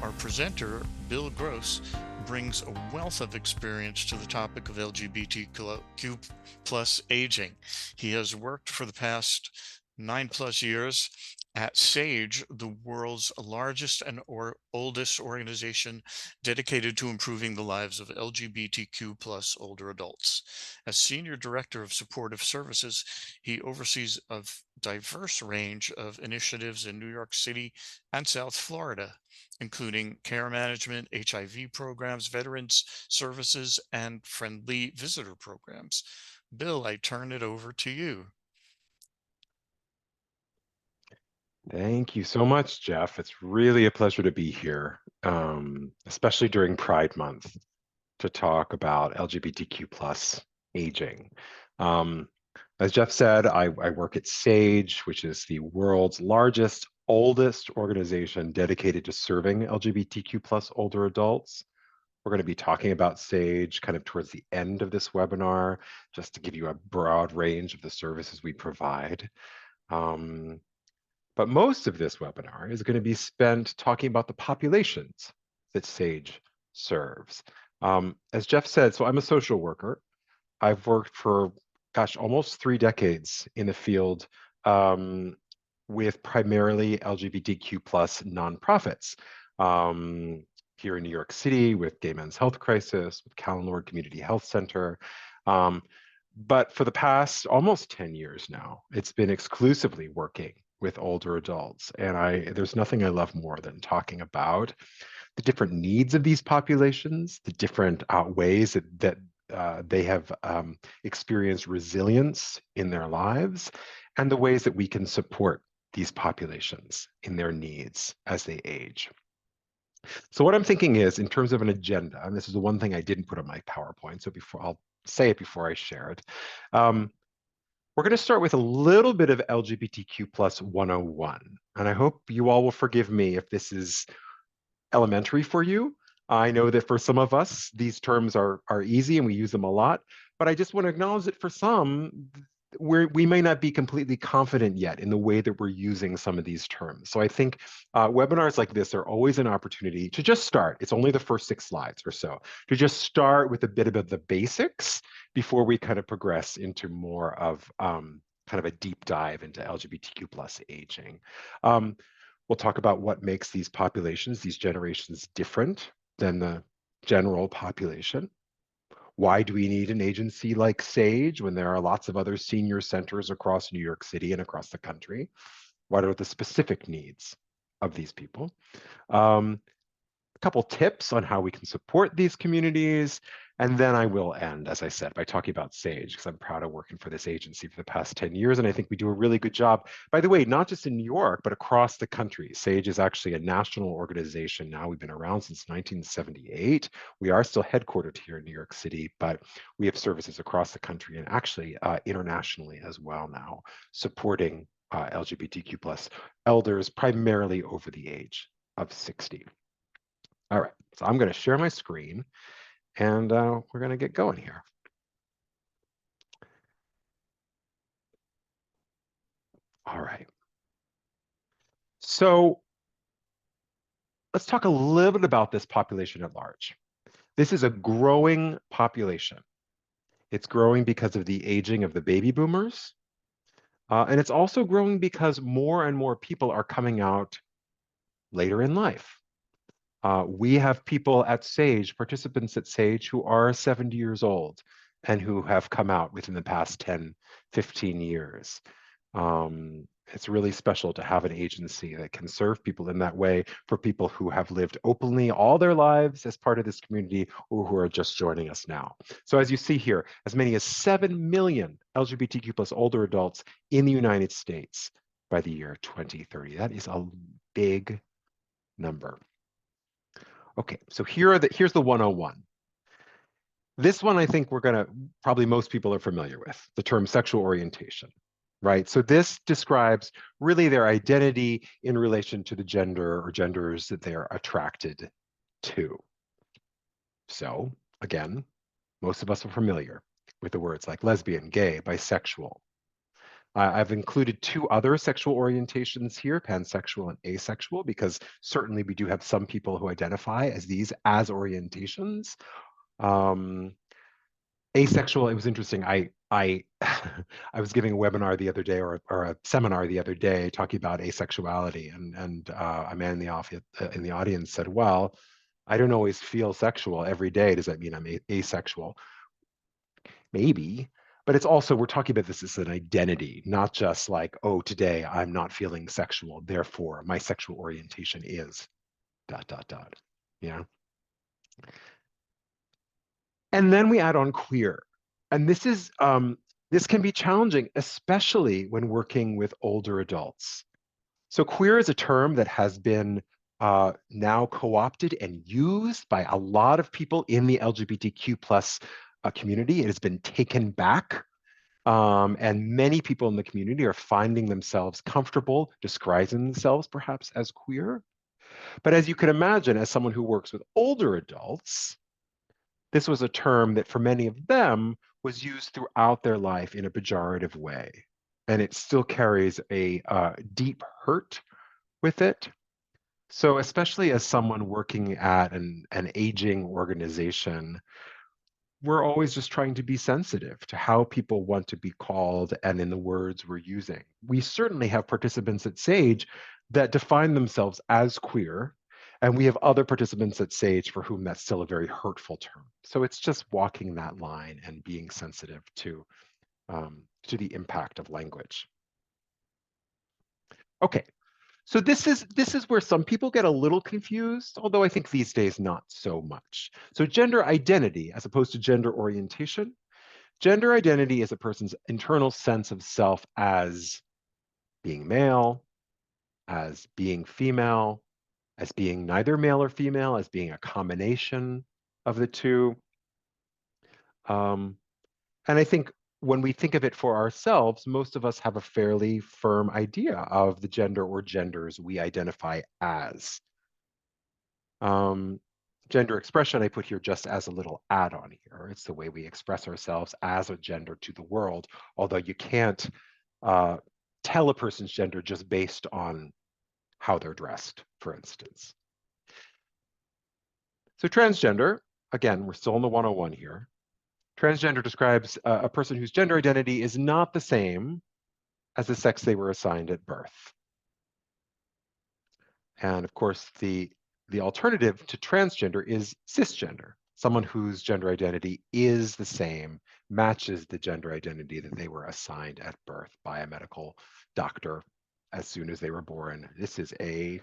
Our presenter, Bill Gross, brings a wealth of experience to the topic of LGBTQ plus aging. He has worked for the past 9+ years at SAGE, the world's largest and oldest organization dedicated to improving the lives of LGBTQ plus older adults. As Senior Director of Supportive Services, he oversees a diverse range of initiatives in New York City and South Florida, including care management, HIV programs, veterans services, and friendly visitor programs. Bill, I turn it over to you. Thank you so much, Jeff. It's really a pleasure to be here, especially during Pride Month, to talk about LGBTQ plus aging. Um, as Jeff said, I work at SAGE, which is the world's largest, oldest organization dedicated to serving LGBTQ plus older adults. We're going to be talking about SAGE kind of towards the end of this webinar, just to give you a broad range of the services we provide. Um, but most of this webinar is going to be spent talking about the populations that SAGE serves. As Jeff said, so I'm a social worker. I've worked for, gosh, almost 3 decades in the field with primarily LGBTQ plus nonprofits. Here in New York City with Gay Men's Health Crisis, with Callan-Lord Community Health Center. But for the past almost 10 years now, it's been exclusively working with older adults. And there's nothing I love more than talking about the different needs of these populations, the different ways that they have experienced resilience in their lives, and the ways that we can support these populations in their needs as they age. So what I'm thinking is, in terms of an agenda, and this is the one thing I didn't put on my PowerPoint, so I'll say it before I share it. We're going to start with a little bit of LGBTQ plus 101. And I hope you all will forgive me if this is elementary for you. I know that for some of us, these terms are easy and we use them a lot, but I just want to acknowledge that for some, we may not be completely confident yet in the way that we're using some of these terms. So I think webinars like this are always an opportunity to just start. It's only the first 6 slides or so, to just start with a bit about the basics before we kind of progress into more of kind of a deep dive into LGBTQ plus aging. We'll talk about what makes these populations, these generations, different than the general population. Why do we need an agency like SAGE when there are lots of other senior centers across New York City and across the country? What are the specific needs of these people? A couple tips on how we can support these communities. And then I will end, as I said, by talking about SAGE, because I'm proud of working for this agency for the past 10 years. And I think we do a really good job, by the way, not just in New York, but across the country. SAGE is actually a national organization now. We've been around since 1978. We are still headquartered here in New York City, but we have services across the country and actually internationally as well now, supporting LGBTQ plus elders, primarily over the age of 60. All right, so I'm going to share my screen and we're going to get going here. All right. So let's talk a little bit about this population at large. This is a growing population. It's growing because of the aging of the baby boomers. And it's also growing because more and more people are coming out later in life. We have people at SAGE, participants at SAGE, who are 70 years old and who have come out within the past 10, 15 years. It's really special to have an agency that can serve people in that way for people who have lived openly all their lives as part of this community or who are just joining us now. So as you see here, as many as 7 million LGBTQ plus older adults in the United States by the year 2030. That is a big number. Okay, so here's the 101. This one I think probably most people are familiar with, the term sexual orientation, right? So this describes really their identity in relation to the gender or genders that they're attracted to. So again, most of us are familiar with the words like lesbian, gay, bisexual. I've included two other sexual orientations here, pansexual and asexual, because certainly we do have some people who identify as these as orientations. Um, Asexual, it was interesting. I I was giving a webinar the other day, or a seminar the other day, talking about asexuality, and a man in the audience said, "Well, I don't always feel sexual every day. Does that mean I'm asexual?" Maybe, but it's also, we're talking about this as an identity, not just like, oh, today I'm not feeling sexual, therefore my sexual orientation is dot dot dot. Yeah. And then we add on queer. And this can be challenging, especially when working with older adults. So queer is a term that has been now co-opted and used by a lot of people in the LGBTQ plus community. It has been taken back. And many people in the community are finding themselves comfortable describing themselves perhaps as queer. But as you can imagine, as someone who works with older adults, this was a term that for many of them was used throughout their life in a pejorative way. And it still carries a deep hurt with it. So, especially as someone working at an aging organization, we're always just trying to be sensitive to how people want to be called and in the words we're using. We certainly have participants at Sage that define themselves as queer, and we have other participants at Sage for whom that's still a very hurtful term. So it's just walking that line and being sensitive to the impact of language. Okay, so this is where some people get a little confused, although I think these days not so much. So gender identity as opposed to gender orientation. Gender identity is a person's internal sense of self as being male, as being female, as being neither male or female, as being a combination of the two. Um, and I think when we think of it for ourselves, most of us have a fairly firm idea of the gender or genders we identify as. Um, Gender expression I put here just as a little add-on here. It's the way we express ourselves as a gender to the world, although you can't uh, tell a person's gender just based on how they're dressed, for instance. So transgender, again, we're still in the 101 here. Transgender describes a person whose gender identity is not the same as the sex they were assigned at birth. And of course, the alternative to transgender is cisgender, someone whose gender identity is the same, matches the gender identity that they were assigned at birth by a medical doctor as soon as they were born. This is a,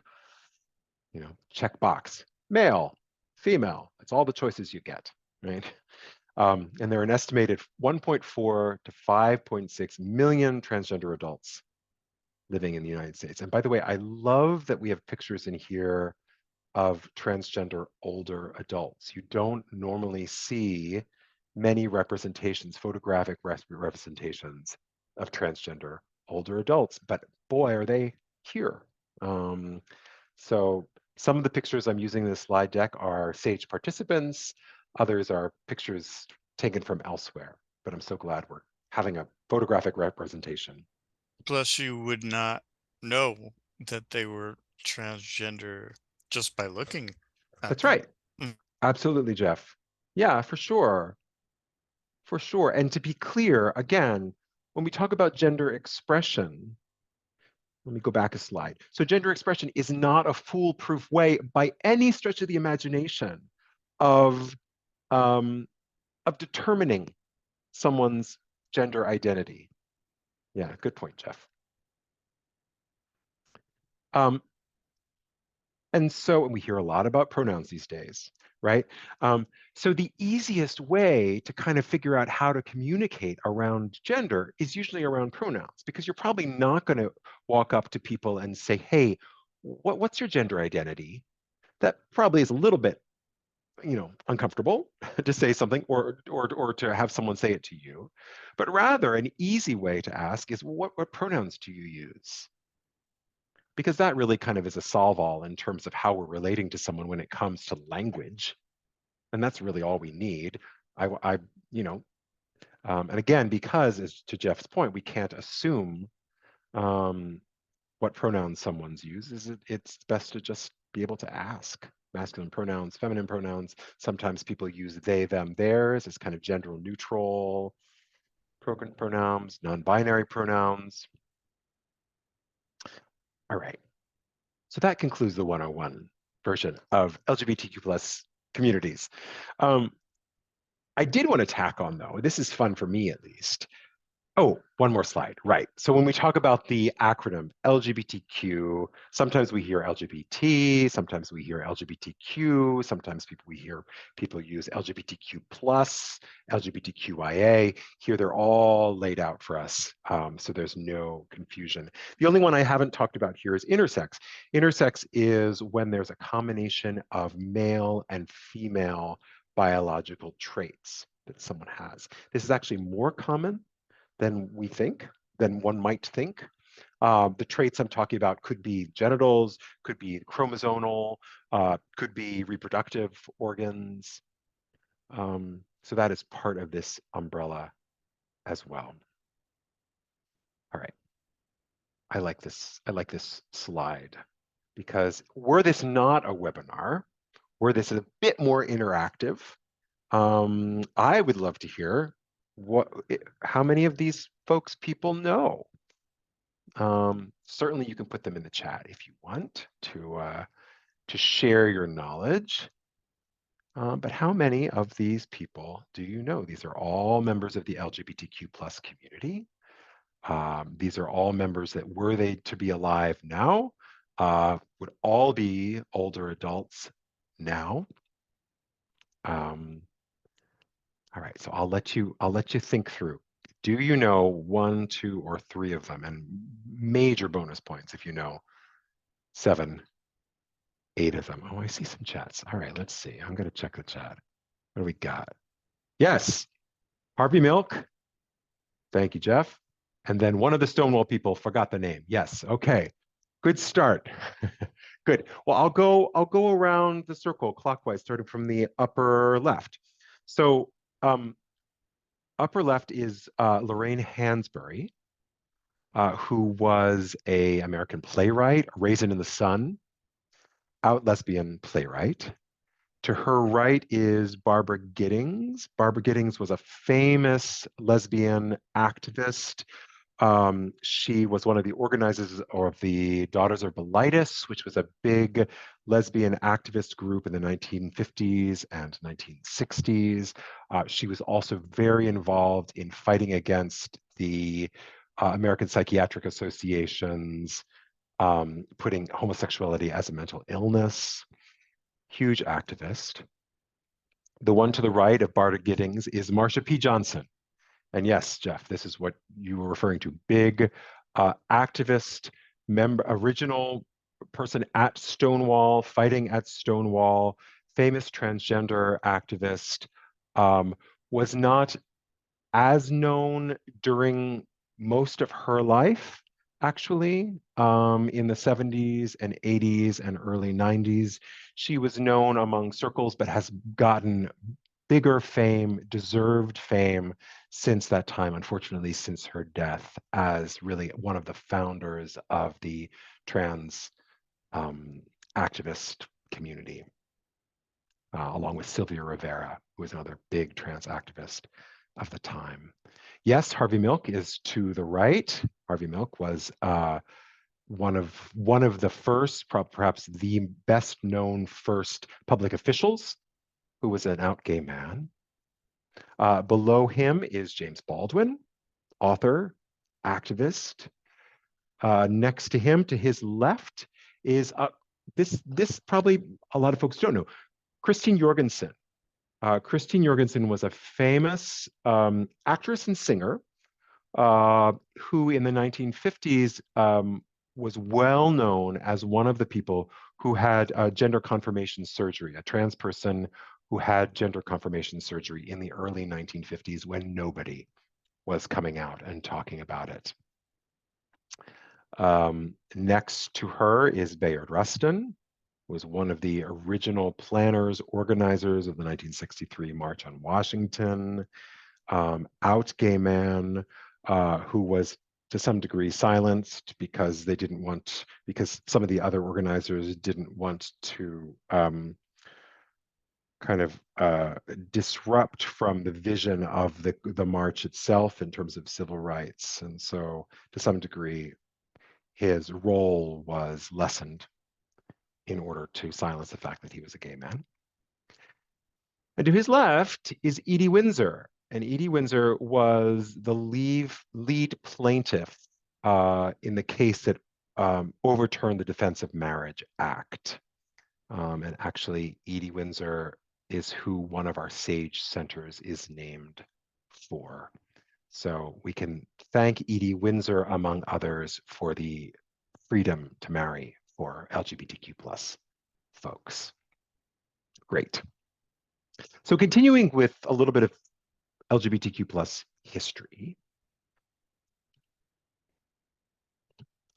check box. Male, female, it's all the choices you get, right? And there are an estimated 1.4 to 5.6 million transgender adults living in the United States. And by the way, I love that we have pictures in here of transgender older adults. You don't normally see many representations, photographic representations of transgender older adults, but boy, are they here. So some of the pictures I'm using in this slide deck are SAGE participants, others are pictures taken from elsewhere, but I'm so glad we're having a photographic representation. Plus, you would not know that they were transgender just by looking at That's them. right. Mm. Absolutely, Jeff. Yeah, for sure. For sure. And to be clear, again, when we talk about gender expression, let me go back a slide. So gender expression is not a foolproof way by any stretch of the imagination of, um, of determining someone's gender identity. Yeah, good point, Jeff. Um, and we hear a lot about pronouns these days, right? So the easiest way to kind of figure out how to communicate around gender is usually around pronouns, because you're probably not going to walk up to people and say, hey, what's your gender identity? That probably is a little bit, uncomfortable to say something, or to have someone say it to you. But rather, an easy way to ask is, what pronouns do you use? Because that really kind of is a solve-all in terms of how we're relating to someone when it comes to language. And that's really all we need. I you know, And again, because, as to Jeff's point, we can't assume what pronouns someone's uses, it's best to just be able to ask. Masculine pronouns, feminine pronouns. Sometimes people use they, them, theirs as kind of gender neutral pronouns, non-binary pronouns. All right. So that concludes the 101 version of LGBTQ plus communities. I did want to tack on, though, this is fun for me at least. Oh, one more slide. Right. So when we talk about the acronym LGBTQ, sometimes we hear LGBT, sometimes we hear LGBTQ, sometimes we hear people use LGBTQ plus, LGBTQIA. Here they're all laid out for us, so there's no confusion. The only one I haven't talked about here is intersex. Intersex is when there's a combination of male and female biological traits that someone has. This is actually more common than we think, than one might think. The traits I'm talking about could be genitals, could be chromosomal, could be reproductive organs. So that is part of this umbrella as well. All right. I like this slide because were this not a webinar, were this a bit more interactive, I would love to hear how many of these folks people know. Certainly you can put them in the chat if you want to share your knowledge. But how many of these people do you know? These are all members of the LGBTQ plus community. These are all members that, were they to be alive now, would all be older adults now. All right, so I'll let you think through. Do you know one, two, or three of them? And major bonus points if you know 7, 8 of them. Oh, I see some chats. All right, let's see. I'm going to check the chat. What do we got? Yes, Harvey Milk. Thank you, Jeff. And then one of the Stonewall people forgot the name. Yes, okay. Good start. Good. Well, I'll go around the circle clockwise, starting from the upper left. So upper left is Lorraine Hansberry, who was an American playwright, Raisin in the Sun, out lesbian playwright. To her right is Barbara Giddings. Barbara Giddings was a famous lesbian activist. She was one of the organizers of the Daughters of Bilitis, which was a big lesbian activist group in the 1950s and 1960s. She was also very involved in fighting against the American Psychiatric Association's putting homosexuality as a mental illness. Huge activist. The one to the right of Barbara Giddings is Marsha P. Johnson. And yes, Jeff, this is what you were referring to. Big activist, original person at Stonewall, fighting at Stonewall, famous transgender activist, was not as known during most of her life, actually, in the 70s and 80s and early 90s. She was known among circles, but has gotten bigger fame, deserved fame since that time, unfortunately, since her death, as really one of the founders of the trans activist community, along with Sylvia Rivera, who was another big trans activist of the time. Yes, Harvey Milk is to the right. Harvey Milk was one of the first, perhaps the best known first public officials who was an out gay man. Below him is James Baldwin, author, activist. Next to him, to his left, is this probably a lot of folks don't know, Christine Jorgensen. Christine Jorgensen was a famous actress and singer who in the 1950s was well known as one of the people who had gender confirmation surgery, a trans person who had gender confirmation surgery in the early 1950s when nobody was coming out and talking about it. Next to her is Bayard Rustin, who was one of the original planners, organizers of the 1963 March on Washington. out gay man who was to some degree silenced because because some of the other organizers didn't want to kind of disrupt from the vision of the march itself in terms of civil rights. And so to some degree, his role was lessened in order to silence the fact that he was a gay man. And to his left is Edie Windsor. And Edie Windsor was the lead plaintiff in the case that overturned the Defense of Marriage Act. And actually, Edie Windsor is who one of our SAGE centers is named for. So we can thank Edie Windsor, among others, for the freedom to marry for LGBTQ plus folks. Great. So continuing with a little bit of LGBTQ plus history,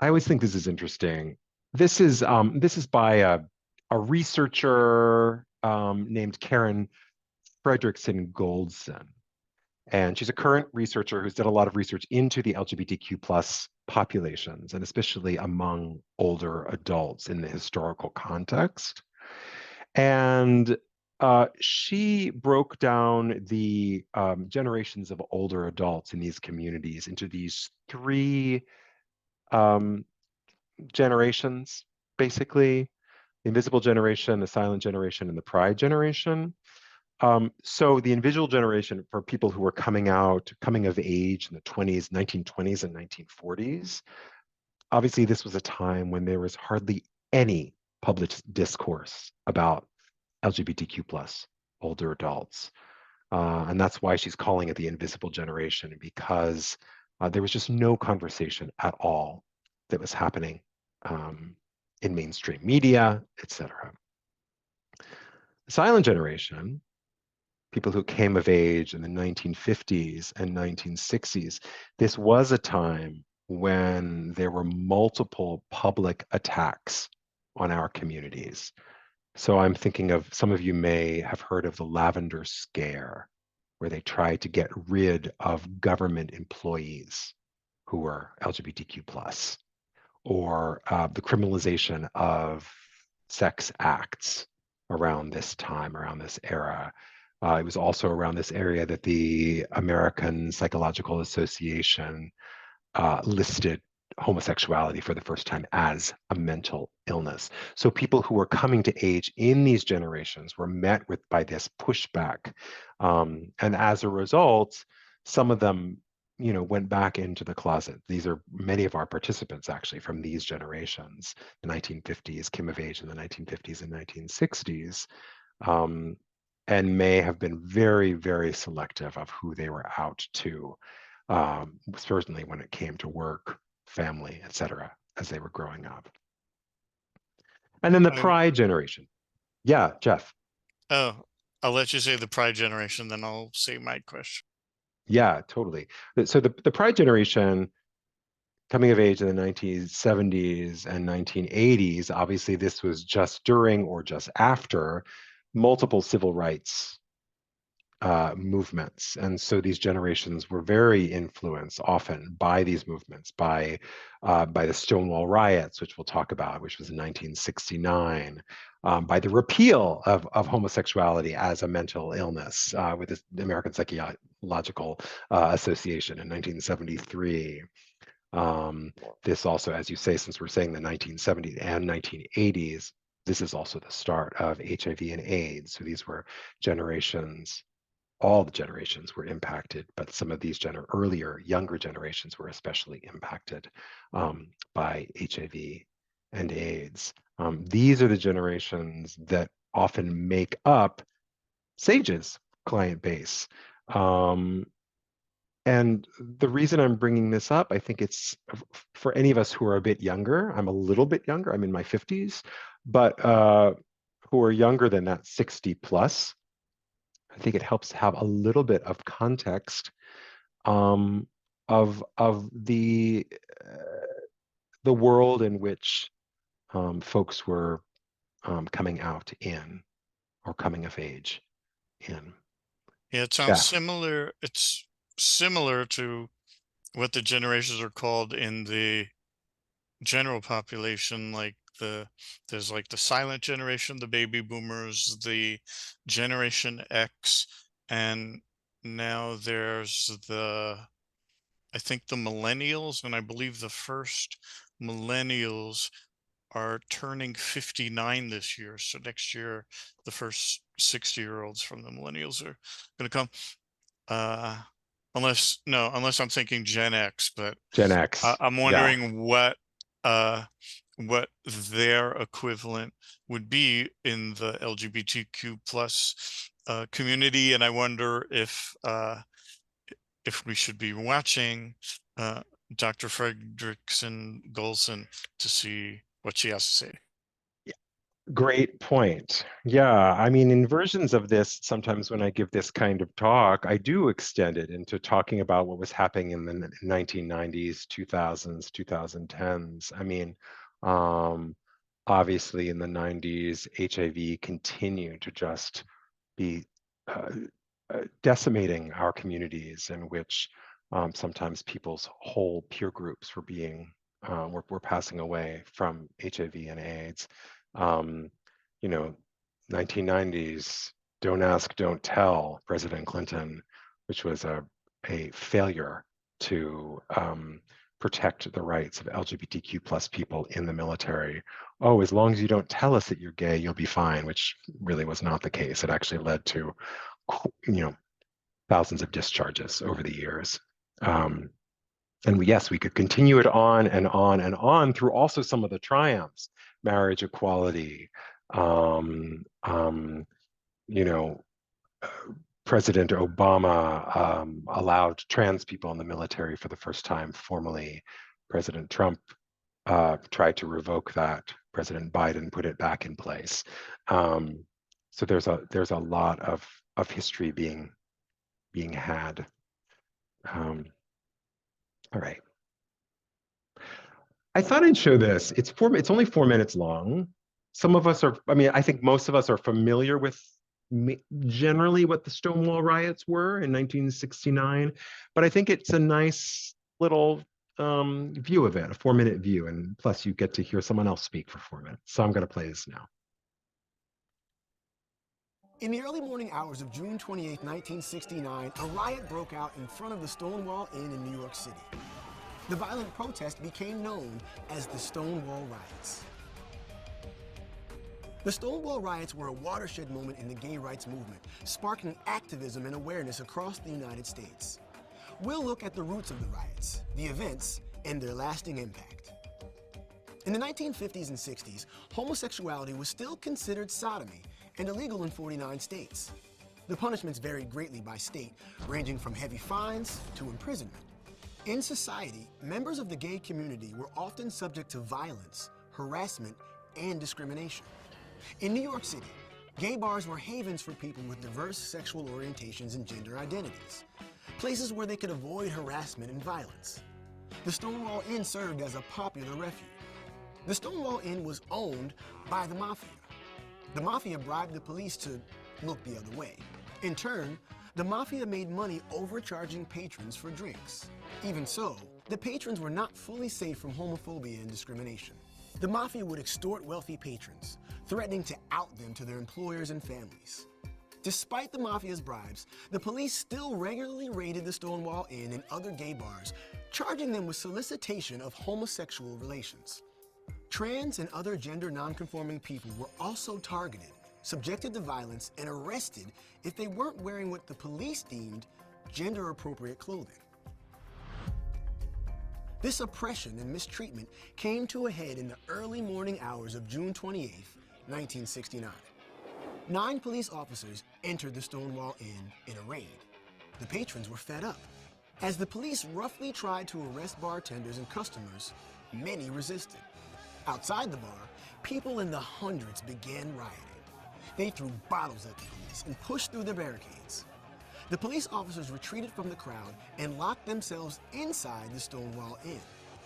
I always think this is interesting. This is by a researcher named Karen Fredrickson Goldson. And she's a current researcher who's done a lot of research into the LGBTQ plus populations, and especially among older adults in the historical context. And she broke down the generations of older adults in these communities into these three um, generations, basically: the invisible generation, the silent generation, and the pride generation. So the invisible generation, for people who were coming of age in the 1920s and 1940s, obviously this was a time when there was hardly any public discourse about LGBTQ plus older adults. And that's why she's calling it the invisible generation, because there was just no conversation at all that was happening in mainstream media, etc. The silent generation, people who came of age in the 1950s and 1960s, this was a time when there were multiple public attacks on our communities. So I'm thinking of, some of you may have heard of the Lavender Scare, where they tried to get rid of government employees who were LGBTQ plus, or the criminalization of sex acts around this time, around this era. It was also around this area that the American Psychological Association listed homosexuality for the first time as a mental illness. So people who were coming to age in these generations were met with by this pushback. And as a result, some of them, went back into the closet. These are many of our participants actually from these generations. The 1950s came of age in the 1950s and 1960s, and may have been very, very selective of who they were out to, certainly when it came to work, family, etc., as they were growing up. And then the I, pride generation. Yeah, Jeff. oh, I'll let you say the pride generation, then I'll say my question. Yeah, totally. So the pride generation coming of age in the 1970s and 1980s, obviously this was just during or just after multiple civil rights movements. And so these generations were very influenced often by these movements, by the Stonewall riots, which we'll talk about, which was in 1969, by the repeal of homosexuality as a mental illness with the American Psychological Association in 1973. This also, as you say, since we're saying the 1970s and 1980s, this is also the start of HIV and AIDS. So these were generations, all the generations were impacted, but some of these earlier, younger generations were especially impacted by HIV and AIDS. These are the generations that often make up SAGE's client base. And the reason I'm bringing this up, I think it's for any of us who are a bit younger. I'm a little bit younger, I'm in my 50s, but who are younger than that 60 plus, I think it helps have a little bit of context of the world in which folks were coming out in, or coming of age in. Yeah, it sounds Jeff. similar. It's similar to what the generations are called in the general population, like there's like the silent generation, the baby boomers, the Generation X, and now there's I think the millennials, and I believe the first millennials are turning 59 this year. So next year, the first 60-year-olds from the millennials are going to come. Uh, unless I'm thinking Gen X, but Gen X. I'm Yeah. wondering what their equivalent would be in the LGBTQ plus community, and I wonder if we should be watching uh, Dr. Fredrickson Golson to see what she has to say. Great point. Yeah, I mean, in versions of this, sometimes when I give this kind of talk, I do extend it into talking about what was happening in the 1990s, 2000s, 2010s. I mean, um, obviously in the 90s, HIV continued to just be uh, decimating our communities, in which sometimes people's whole peer groups were were passing away from HIV and AIDS. Um, you know, 1990s, Don't Ask, Don't Tell, President Clinton, which was a failure to protect the rights of LGBTQ plus people in the military. Oh, as long as you don't tell us that you're gay, you'll be fine, which really was not the case. It actually led to, you know, thousands of discharges over the years. And yes, we could continue it on and on and on through also some of the triumphs, marriage equality, um, um, you know, President Obama allowed trans people in the military for the first time formally. President Trump tried to revoke that. President Biden put it back in place. So there's a lot of history being had. All right. I thought I'd show this. It's only 4 minutes long. Some of us are, I mean, I think most of us are familiar with generally what the Stonewall riots were in 1969, but I think it's a nice little view of it, a 4 minute view. And plus you get to hear someone else speak for 4 minutes. So I'm going to play this now. In the early morning hours of June 28, 1969, a riot broke out in front of the Stonewall Inn in New York City. The violent protest became known as the Stonewall Riots. The Stonewall Riots were a watershed moment in the gay rights movement, sparking activism and awareness across the United States. We'll look at the roots of the riots, the events, and their lasting impact. In the 1950s and 60s, homosexuality was still considered sodomy and illegal in 49 states. The punishments varied greatly by state, ranging from heavy fines to imprisonment. In society, members of the gay community were often subject to violence, harassment, and discrimination. In New York City, gay bars were havens for people with diverse sexual orientations and gender identities, places where they could avoid harassment and violence. The Stonewall Inn served as a popular refuge. The Stonewall Inn was owned by the Mafia. The Mafia bribed the police to look the other way. In turn, the Mafia made money overcharging patrons for drinks. Even so, the patrons were not fully safe from homophobia and discrimination. The Mafia would extort wealthy patrons, threatening to out them to their employers and families. Despite the Mafia's bribes, the police still regularly raided the Stonewall Inn and other gay bars, charging them with solicitation of homosexual relations. Trans and other gender nonconforming people were also targeted, subjected to violence, and arrested if they weren't wearing what the police deemed gender-appropriate clothing. This oppression and mistreatment came to a head in the early morning hours of June 28, 1969. 9 police officers entered the Stonewall Inn in a raid. The patrons were fed up. As the police roughly tried to arrest bartenders and customers, many resisted. Outside the bar, people in the hundreds began rioting. They threw bottles at the police and pushed through the barricades. The police officers retreated from the crowd and locked themselves inside the Stonewall Inn.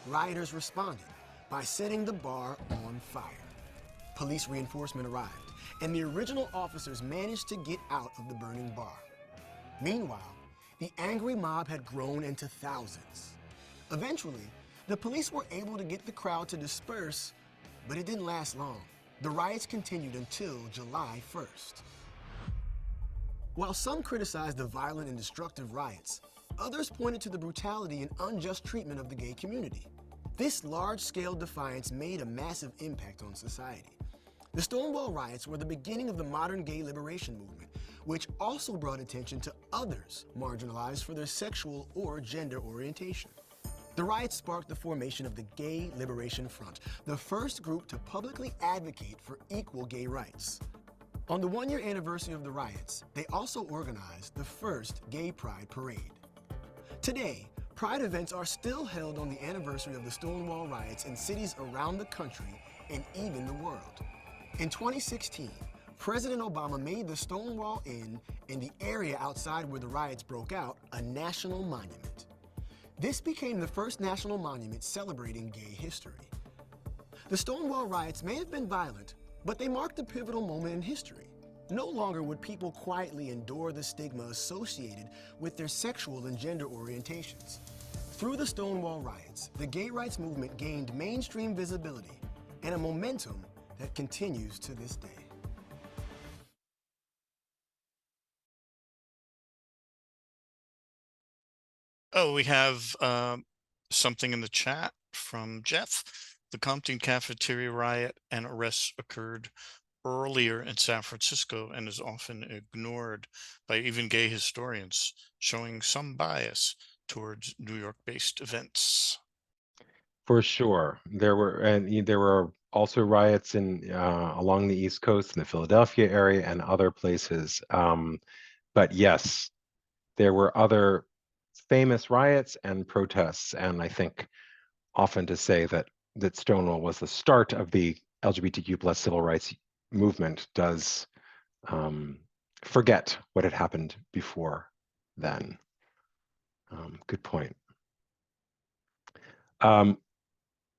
Rioters responded by setting the bar on fire. Police reinforcement arrived, and the original officers managed to get out of the burning bar. Meanwhile, the angry mob had grown into thousands. Eventually, the police were able to get the crowd to disperse, but it didn't last long. The riots continued until July 1st. While some criticized the violent and destructive riots, others pointed to the brutality and unjust treatment of the gay community. This large-scale defiance made a massive impact on society. The Stonewall riots were the beginning of the modern gay liberation movement, which also brought attention to others marginalized for their sexual or gender orientation. The riots sparked the formation of the Gay Liberation Front, the first group to publicly advocate for equal gay rights. On the one-year anniversary of the riots, they also organized the first Gay Pride Parade. Today, Pride events are still held on the anniversary of the Stonewall riots in cities around the country and even the world. In 2016, President Obama made the Stonewall Inn and the area outside where the riots broke out a national monument. This became the first national monument celebrating gay history. The Stonewall riots may have been violent, but they marked a pivotal moment in history. No longer would people quietly endure the stigma associated with their sexual and gender orientations. Through the Stonewall riots, the gay rights movement gained mainstream visibility and a momentum that continues to this day. Oh, we have something in the chat from Jeff. The Compton cafeteria riot and arrests occurred earlier in San Francisco and is often ignored by even gay historians, showing some bias towards New York-based events. For sure. There were also riots in along the East Coast in the Philadelphia area and other places. But yes, there were other famous riots and protests, and I think often to say that Stonewall was the start of the LGBTQ plus civil rights movement does forget what had happened before then. Good point.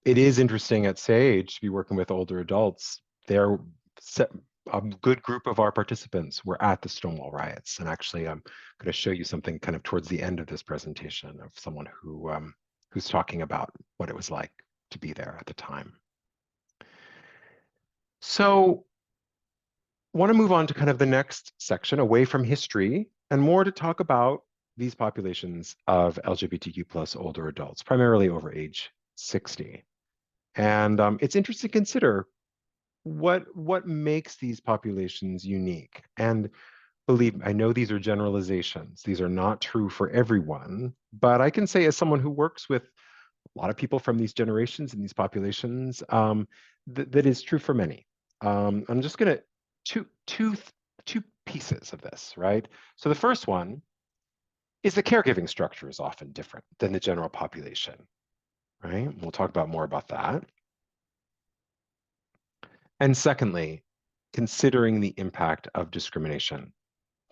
It is interesting at Sage to be working with older adults. A good group of our participants were at the Stonewall riots, and actually I'm going to show you something kind of towards the end of this presentation of someone who's talking about what it was like to be there at the time. So I want to move on to kind of the next section, away from history and more to talk about these populations of LGBTQ plus older adults, primarily over age 60. And it's interesting to consider what makes these populations unique. And believe me, I know these are generalizations. These are not true for everyone, but I can say as someone who works with a lot of people from these generations and these populations, that is true for many. I'm just gonna two pieces of this, right? So the first one is the caregiving structure is often different than the general population, right? We'll talk about more about that. And secondly, considering the impact of discrimination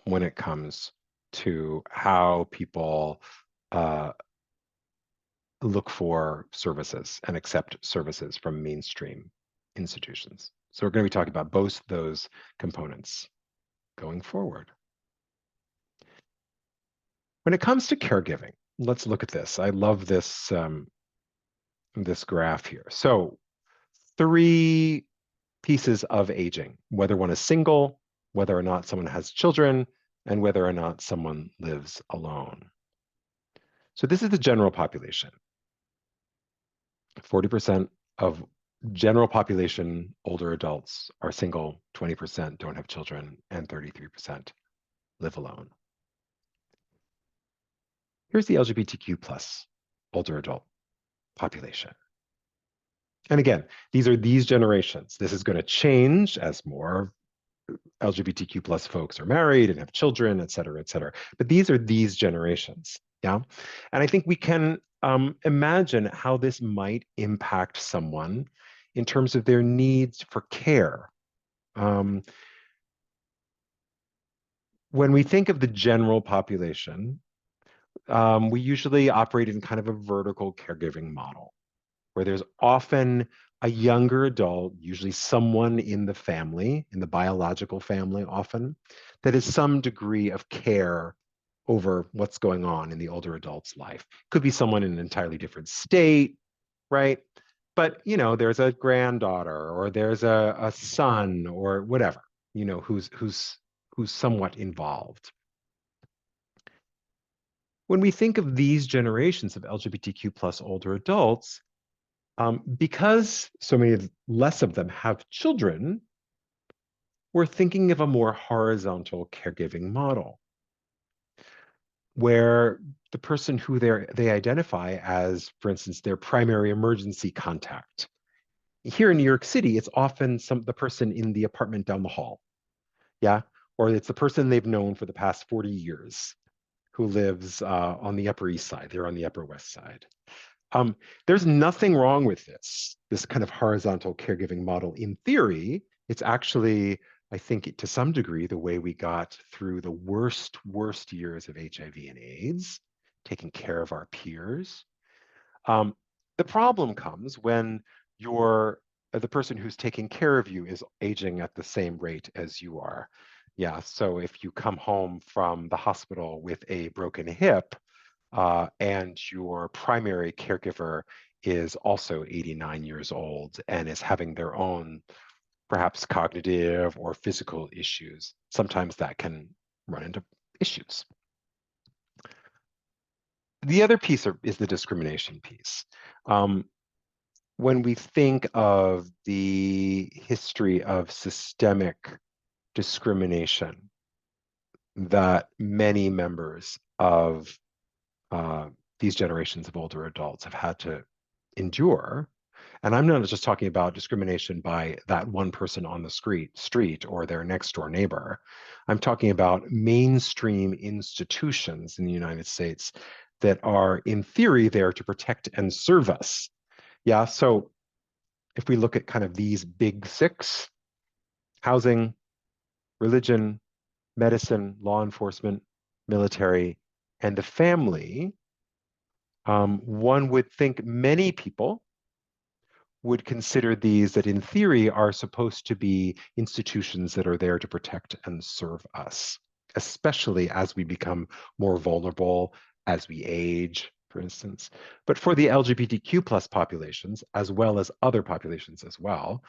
when it comes to how people look for services and accept services from mainstream institutions. So we're going to be talking about both those components going forward. When it comes to caregiving, let's look at this. I love this, this graph here. So 3 pieces of aging, whether one is single, whether or not someone has children, and whether or not someone lives alone. So this is the general population. 40% of general population older adults are single, 20% don't have children, and 33% live alone. Here's the LGBTQ plus older adult population. And again, these are these generations. This is going to change as more LGBTQ plus folks are married and have children, et cetera, et cetera. But these are these generations, yeah? And I think we can imagine how this might impact someone in terms of their needs for care. When we think of the general population, we usually operate in kind of a vertical caregiving model, where there's often a younger adult, usually someone in the family, in the biological family often, that has some degree of care over what's going on in the older adult's life. Could be someone in an entirely different state, right? But there's a granddaughter or there's a son or whatever, who's somewhat involved. When we think of these generations of LGBTQ plus older adults, because so many less of them have children, we're thinking of a more horizontal caregiving model where the person who they identify as, for instance, their primary emergency contact. Here in New York City, it's often the person in the apartment down the hall, yeah? Or it's the person they've known for the past 40 years who lives on the Upper East Side. They're on the Upper West Side. There's nothing wrong with this kind of horizontal caregiving model. In theory, it's actually, I think, to some degree, the way we got through the worst years of HIV and AIDS, taking care of our peers. The problem comes when the person who's taking care of you is aging at the same rate as you are. Yeah, so if you come home from the hospital with a broken hip, and your primary caregiver is also 89 years old and is having their own perhaps cognitive or physical issues, sometimes that can run into issues. The other piece is the discrimination piece. When we think of the history of systemic discrimination that many members of these generations of older adults have had to endure. And I'm not just talking about discrimination by that one person on the street or their next door neighbor. I'm talking about mainstream institutions in the United States that are, in theory, there to protect and serve us. Yeah, so if we look at kind of these big six: housing, religion, medicine, law enforcement, military, and the family, one would think many people would consider these that in theory are supposed to be institutions that are there to protect and serve us, especially as we become more vulnerable, as we age, for instance. But for the LGBTQ plus populations, as well as other populations as well,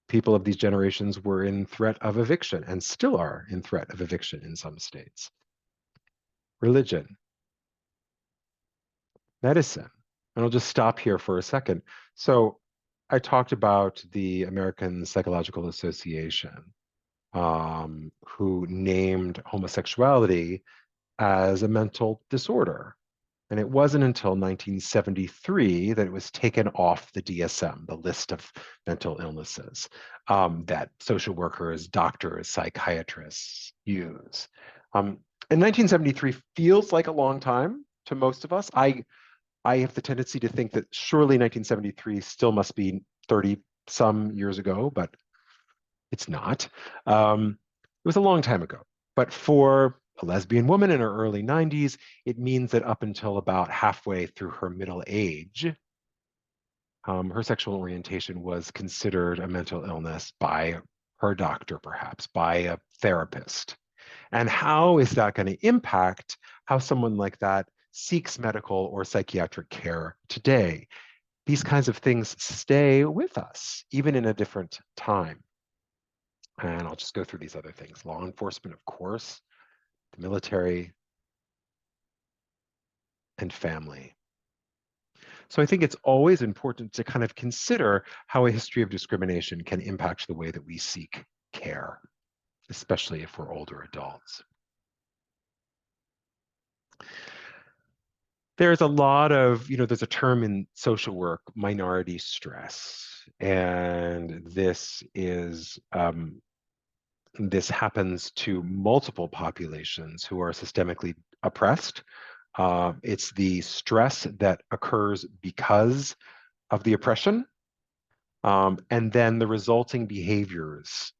people of these generations were in threat of eviction and still are in threat of eviction in some states. Religion, medicine. And I'll just stop here for a second. So I talked about the American Psychological Association, who named homosexuality as a mental disorder. And it wasn't until 1973 that it was taken off the DSM, the list of mental illnesses, that social workers, doctors, psychiatrists use. And 1973 feels like a long time to most of us. I have the tendency to think that surely 1973 still must be 30 some years ago, but it's not. It was a long time ago. But for a lesbian woman in her early 90s, it means that up until about halfway through her middle age, her sexual orientation was considered a mental illness by her doctor, perhaps, by a therapist. And how is that going to impact how someone like that seeks medical or psychiatric care today? These kinds of things stay with us, even in a different time. And I'll just go through these other things. Law enforcement, of course, the military, and family. So I think it's always important to kind of consider how a history of discrimination can impact the way that we seek care, especially if we're older adults. There's a lot of, there's a term in social work, minority stress. And this happens to multiple populations who are systemically oppressed. It's the stress that occurs because of the oppression, and then the resulting behaviors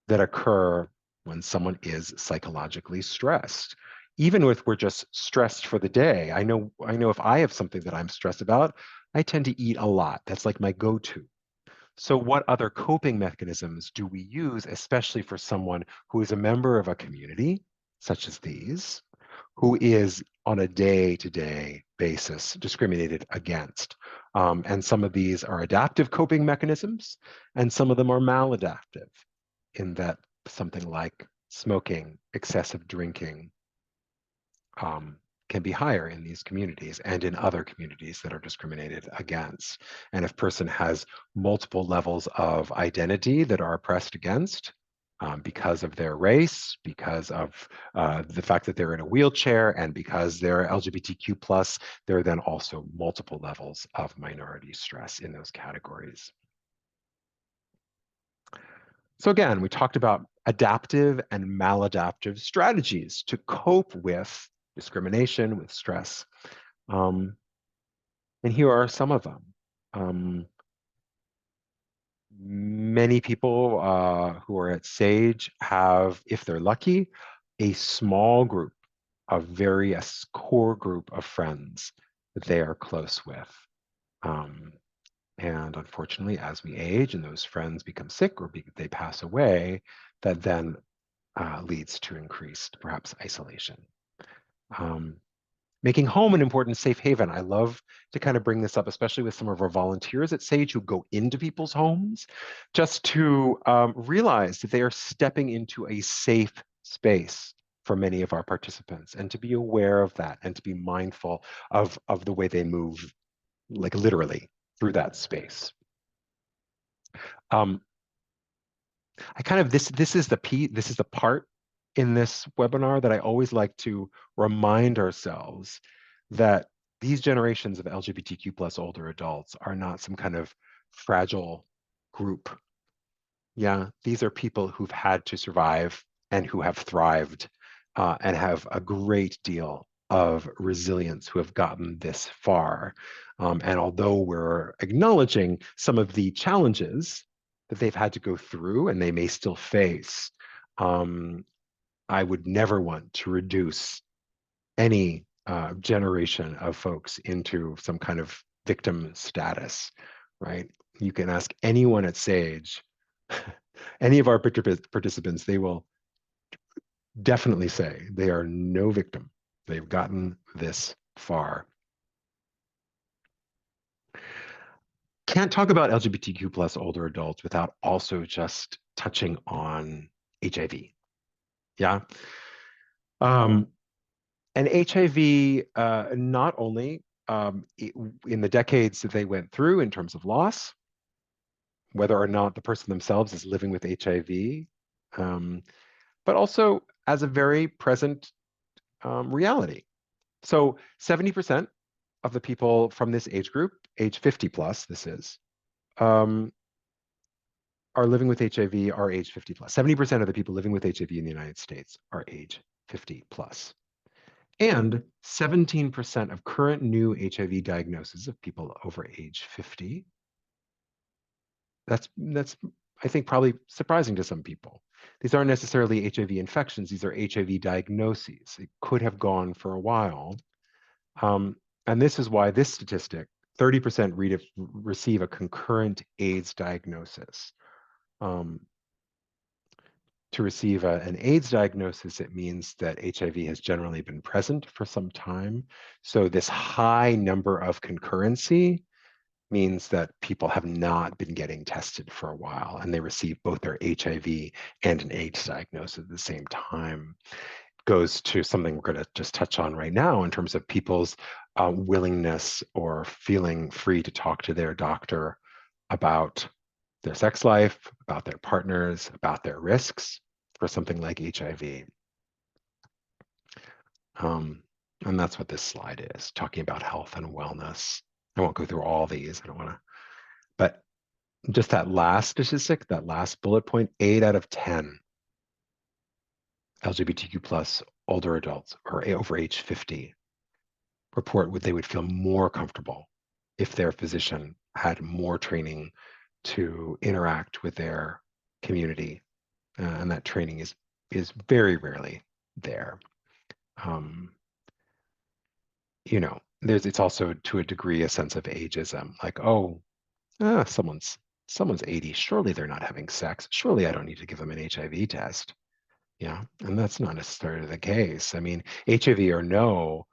that occur when someone is psychologically stressed. Even if we're just stressed for the day, I know if I have something that I'm stressed about, I tend to eat a lot. That's like my go-to. So what other coping mechanisms do we use, especially for someone who is a member of a community, such as these, who is on a day-to-day basis discriminated against? And some of these are adaptive coping mechanisms, and some of them are maladaptive, in that something like smoking, excessive drinking, can be higher in these communities and in other communities that are discriminated against. And if a person has multiple levels of identity that are oppressed against, because of their race, because of the fact that they're in a wheelchair, and because they're LGBTQ plus, there are then also multiple levels of minority stress in those categories. So again, we talked about adaptive and maladaptive strategies to cope with discrimination, with stress. And here are some of them. Many people who are at SAGE have, if they're lucky, a small group, a core group of friends that they are close with. And unfortunately, as we age and those friends become sick or they pass away, that then leads to increased, perhaps, isolation. Making home an important safe haven. I love to kind of bring this up, especially with some of our volunteers at SAGE who go into people's homes, just to realize that they are stepping into a safe space for many of our participants, and to be aware of that and to be mindful of the way they move, like literally through that space. I kind of, this is the part in this webinar that I always like to remind ourselves that these generations of LGBTQ plus older adults are not some kind of fragile group. Yeah, these are people who've had to survive and who have thrived and have a great deal of resilience, who have gotten this far. And although we're acknowledging some of the challenges that they've had to go through and they may still face, I would never want to reduce any generation of folks into some kind of victim status, right? You can ask anyone at SAGE, any of our participants, they will definitely say they are no victim. They've gotten this far. Can't talk about LGBTQ plus older adults without also just touching on HIV. Yeah. And HIV, not only in the decades that they went through in terms of loss, whether or not the person themselves is living with HIV, but also as a very present reality. So 70% of the people from this age group, age 50 plus, this is, are living with HIV are age 50 plus. 70% of the people living with HIV in the United States are age 50 plus. And 17% of current new HIV diagnoses of people over age 50. That's I think probably surprising to some people. These aren't necessarily HIV infections, these are HIV diagnoses. It could have gone for a while. And this is why this statistic, 30% receive a concurrent AIDS diagnosis. To receive an AIDS diagnosis, it means that HIV has generally been present for some time. So this high number of concurrency means that people have not been getting tested for a while, and they receive both their HIV and an AIDS diagnosis at the same time. Goes to something we're going to just touch on right now in terms of people's willingness or feeling free to talk to their doctor about their sex life, about their partners, about their risks for something like HIV. And that's what this slide is, talking about health and wellness. I won't go through all these, I don't want to, but just that last statistic, that last bullet point, 8 out of 10 LGBTQ plus older adults or over age 50 report they would feel more comfortable if their physician had more training to interact with their community. And that training is very rarely there. You know, it's also to a degree a sense of ageism, like, oh, someone's Someone's 80, surely they're not having sex. Surely I don't need to give them an HIV test. Yeah, and that's not necessarily the case. I mean, HIV or no,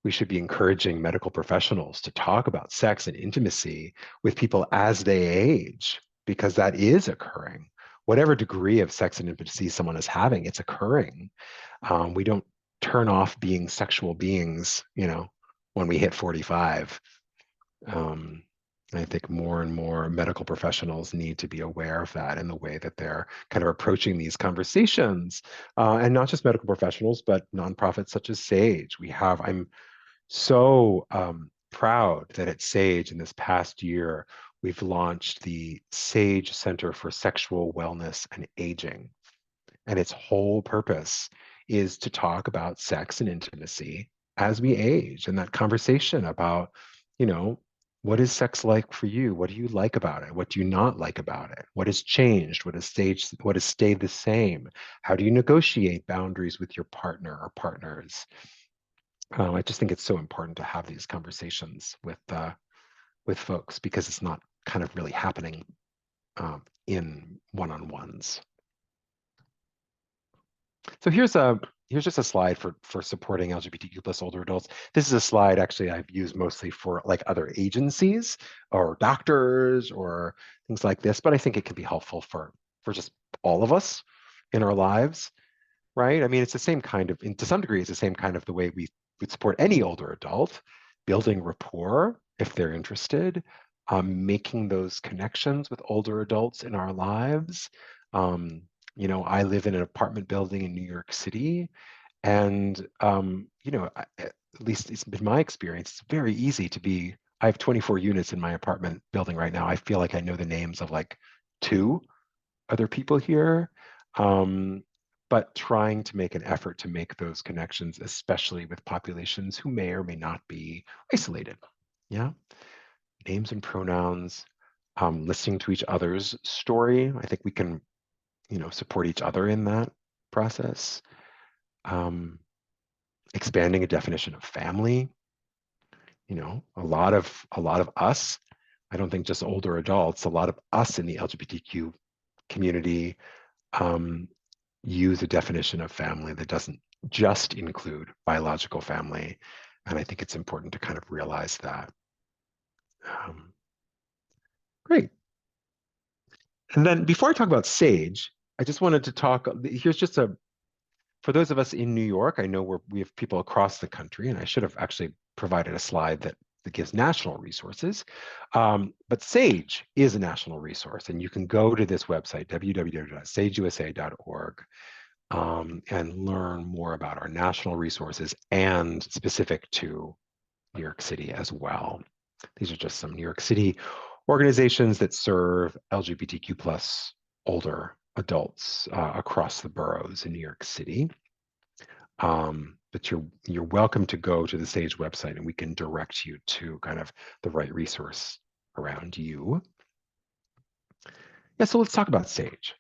we should be encouraging medical professionals to talk about sex and intimacy with people as they age, because that is occurring. Whatever degree of sex and intimacy someone is having, it's occurring. We don't turn off being sexual beings, when we hit 45. I think more and more medical professionals need to be aware of that in the way that they're kind of approaching these conversations. And not just medical professionals, but nonprofits such as SAGE. I'm so proud that at SAGE in this past year, we've launched the SAGE Center for Sexual Wellness and Aging. And its whole purpose is to talk about sex and intimacy as we age, and that conversation about, you know, what is sex like for you? What do you like about it? What do you not like about it? What has changed? What has stayed the same? How do you negotiate boundaries with your partner or partners? I just think it's so important to have these conversations with folks, because it's not kind of really happening in one-on-ones. So here's just a slide for supporting LGBTQ plus older adults. This is a slide actually I've used mostly for like other agencies or doctors or things like this, but I think it can be helpful for just all of us in our lives, right? I mean, it's the same kind of, to some degree, it's the same kind of the way we would support any older adult, building rapport if they're interested, making those connections with older adults in our lives. I live in an apartment building in New York City, and at least it's been my experience, it's very easy to be. I have 24 units in my apartment building right now. I feel like I know the names of like 2 other people here. But trying to make an effort to make those connections, especially with populations who may or may not be isolated. Yeah, names and pronouns, listening to each other's story. I think we can, support each other in that process. Expanding a definition of family. A lot of us. I don't think just older adults. A lot of us in the LGBTQ community use a definition of family that doesn't just include biological family. And I think it's important to kind of realize that. Great. And then before I talk about SAGE, I just wanted to talk, here's just for those of us in New York, I know we have people across the country, and I should have actually provided a slide that gives national resources. But SAGE is a national resource, and you can go to this website, www.sageusa.org, and learn more about our national resources and specific to New York City as well. These are just some New York City organizations that serve LGBTQ plus older adults across the boroughs in New York City. But you're welcome to go to the SAGE website, and we can direct you to kind of the right resource around you. Yeah, so let's talk about SAGE.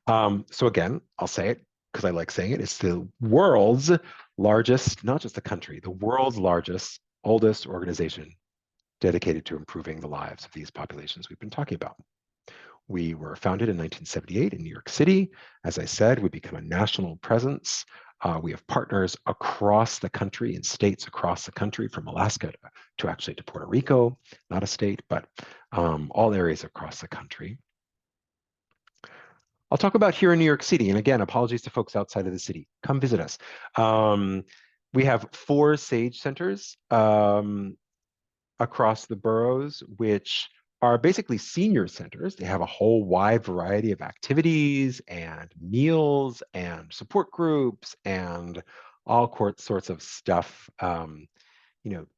So again, I'll say it because I like saying it. It's the world's largest, not just the country, the world's largest, oldest organization dedicated to improving the lives of these populations we've been talking about. We were founded in 1978 in New York City. As I said, we become a national presence. We have partners across the country, in states across the country, from Alaska to actually to Puerto Rico, not a state, but all areas across the country. I'll talk about here in New York City, and again, apologies to folks outside of the city. Come visit us. We have 4 SAGE centers across the boroughs, which are basically senior centers. They have a whole wide variety of activities and meals and support groups and all sorts of stuff.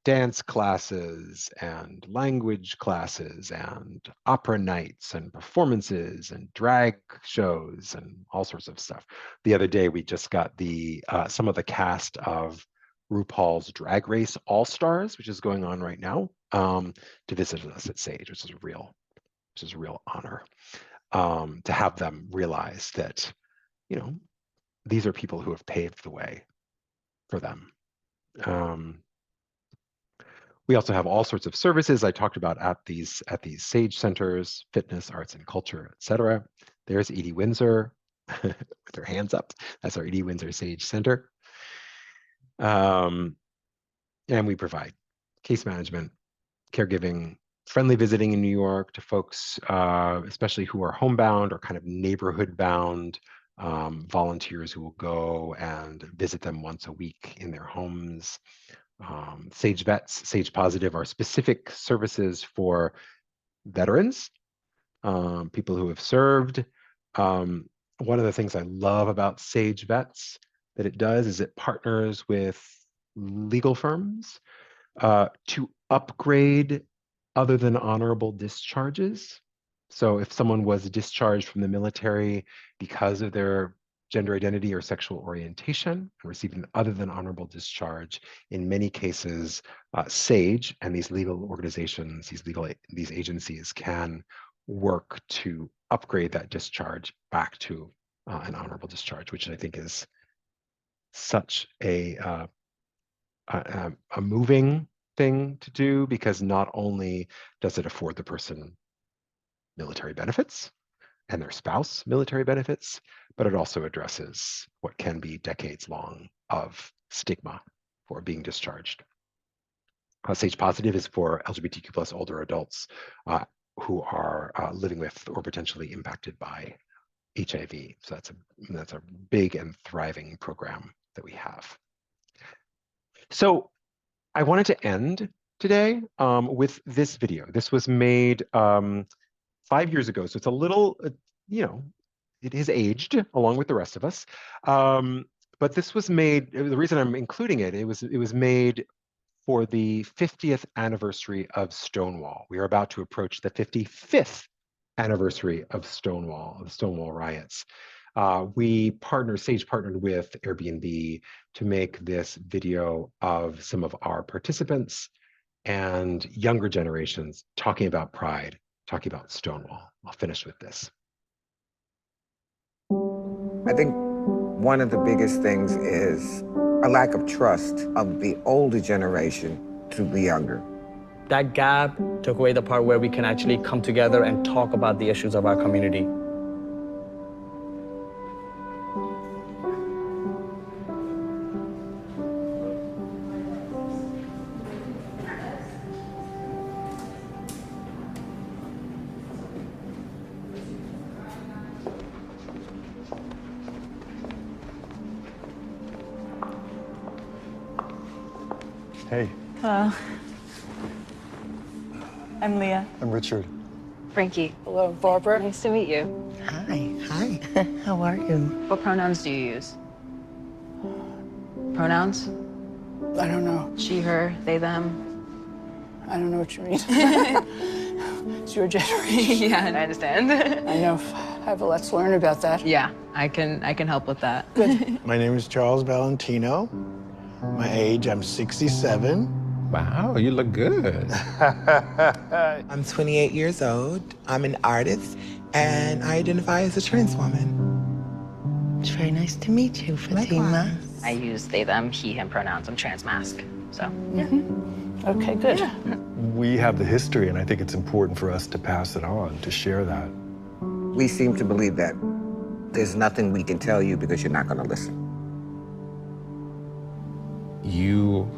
Dance classes and language classes and opera nights and performances and drag shows and all sorts of stuff. The other day, we just got some of the cast of RuPaul's Drag Race All Stars, which is going on right now, to visit us at SAGE, which is a real honor, to have them realize that, these are people who have paved the way for them. We also have all sorts of services I talked about at these SAGE centers, fitness, arts and culture, etc. There's Edie Windsor with her hands up. That's our Edie Windsor SAGE Center. And we provide case management, caregiving, friendly visiting in New York to folks, especially who are homebound or kind of neighborhood bound, volunteers who will go and visit them once a week in their homes. SAGE Vets, SAGE Positive are specific services for veterans, people who have served. One of the things I love about SAGE Vets that it does is it partners with legal firms to upgrade other than honorable discharges. So if someone was discharged from the military because of their gender identity or sexual orientation and received an other than honorable discharge, in many cases, SAGE and these legal organizations, these agencies can work to upgrade that discharge back to an honorable discharge, which I think is such a moving thing to do, because not only does it afford the person military benefits and their spouse military benefits, but it also addresses what can be decades long of stigma for being discharged. SAGE Positive is for LGBTQ plus older adults who are living with or potentially impacted by HIV. So that's a big and thriving program that we have. So I wanted to end today with this video. This was made 5 years ago, so it's a little, it is aged along with the rest of us. But this was made, the reason I'm including it, it was made for the 50th anniversary of Stonewall. We are about to approach the 55th anniversary of Stonewall, the Stonewall riots. SAGE partnered with Airbnb to make this video of some of our participants and younger generations talking about Pride, talking about Stonewall. I'll finish with this. I think one of the biggest things is a lack of trust of the older generation to the younger. That gap took away the part where we can actually come together and talk about the issues of our community. Hey. Hello. I'm Leah. I'm Richard. Frankie. Hello, Barbara. Nice to meet you. Hi. Hi. How are you? What pronouns do you use? Pronouns? I don't know. She, her, they, them? I don't know what you mean. It's your generation. Yeah, I understand. I know. I have a lot to learn about that. Yeah, I can help with that. Good. My name is Charles Valentino. My age, I'm 67. Wow, you look good. I'm 28 years old. I'm an artist, and I identify as a trans woman. It's very nice to meet you, Fatima. I use they, them, he, him pronouns. I'm trans mask, so. Yeah. Okay, good. Yeah. We have the history, and I think it's important for us to pass it on, to share that. We seem to believe that there's nothing we can tell you because you're not going to listen. You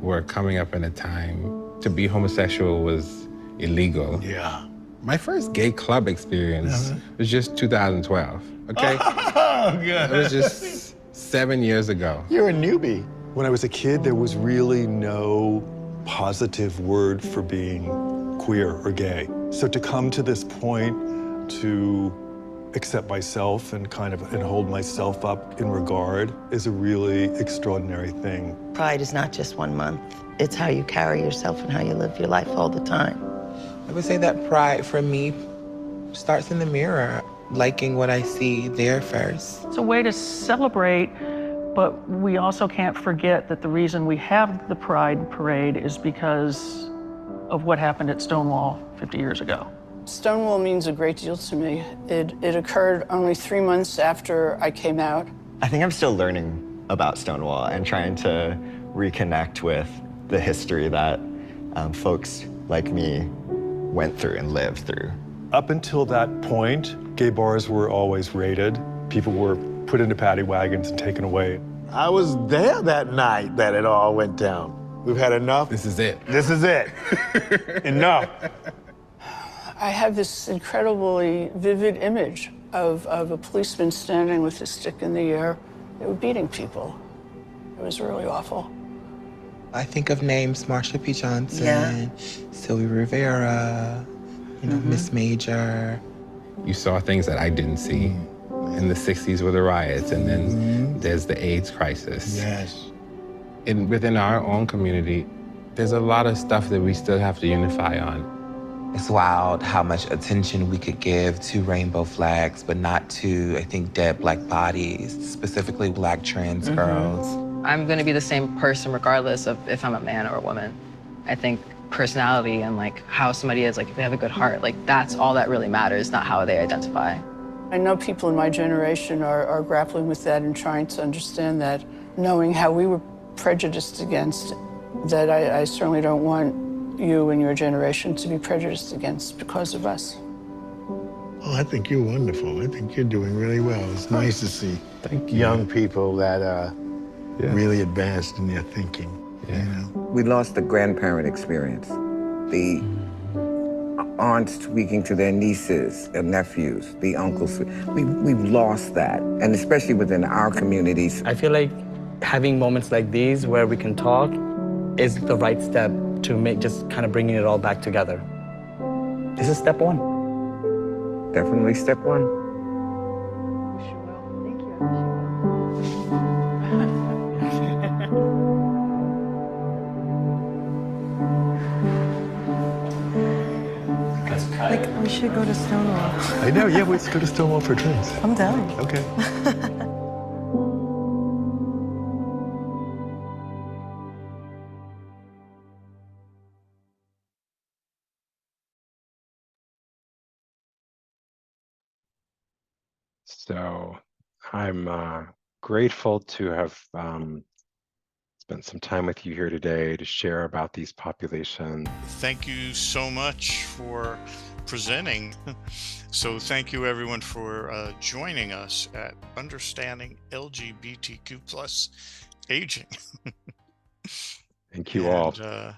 were coming up in a time to be homosexual was illegal. Yeah. My first gay club experience was just 2012, okay? Oh, good. It was just 7 years ago. You're a newbie. When I was a kid, there was really no positive word for being queer or gay. So to come to this point to accept myself and hold myself up in regard is a really extraordinary thing. Pride is not just 1 month. It's how you carry yourself and how you live your life all the time. I would say that pride for me starts in the mirror, liking what I see there first. It's a way to celebrate, but we also can't forget that the reason we have the Pride Parade is because of what happened at Stonewall 50 years ago. Stonewall means a great deal to me. It occurred only 3 months after I came out. I think I'm still learning about Stonewall and trying to reconnect with the history that folks like me went through and lived through. Up until that point, gay bars were always raided. People were put into paddy wagons and taken away. I was there that night that it all went down. We've had enough. This is it. This is it. Enough. I have this incredibly vivid image of a policeman standing with his stick in the air. They were beating people. It was really awful. I think of names Marsha P. Johnson, Sylvia Rivera, Miss Major. You saw things that I didn't see. In the 60s were the riots, and then there's the AIDS crisis. Yes. And within our own community, there's a lot of stuff that we still have to unify on. It's wild how much attention we could give to rainbow flags, but not to, I think, dead Black bodies, specifically Black trans girls. I'm gonna be the same person regardless of if I'm a man or a woman. I think personality and like how somebody is, like if they have a good heart, like that's all that really matters, not how they identify. I know people in my generation are grappling with that and trying to understand that, knowing how we were prejudiced against, that I certainly don't want you and your generation to be prejudiced against because of us. Oh, I think you're wonderful. I think you're doing really well. It's nice to see young people that are really advanced in their thinking. You know? We lost the grandparent experience. The aunts speaking to their nieces and nephews, the uncles. We've lost that, and especially within our communities. I feel like having moments like these where we can talk is the right step to make, just kind of bringing it all back together. This is step one. Definitely step one. Like, we should go to Stonewall. I know, yeah, let's go to Stonewall for drinks. I'm down. Okay. So I'm grateful to have spent some time with you here today to share about these populations. Thank you so much for presenting. So thank you everyone for joining us at Understanding LGBTQ+ Aging. Thank you all. And,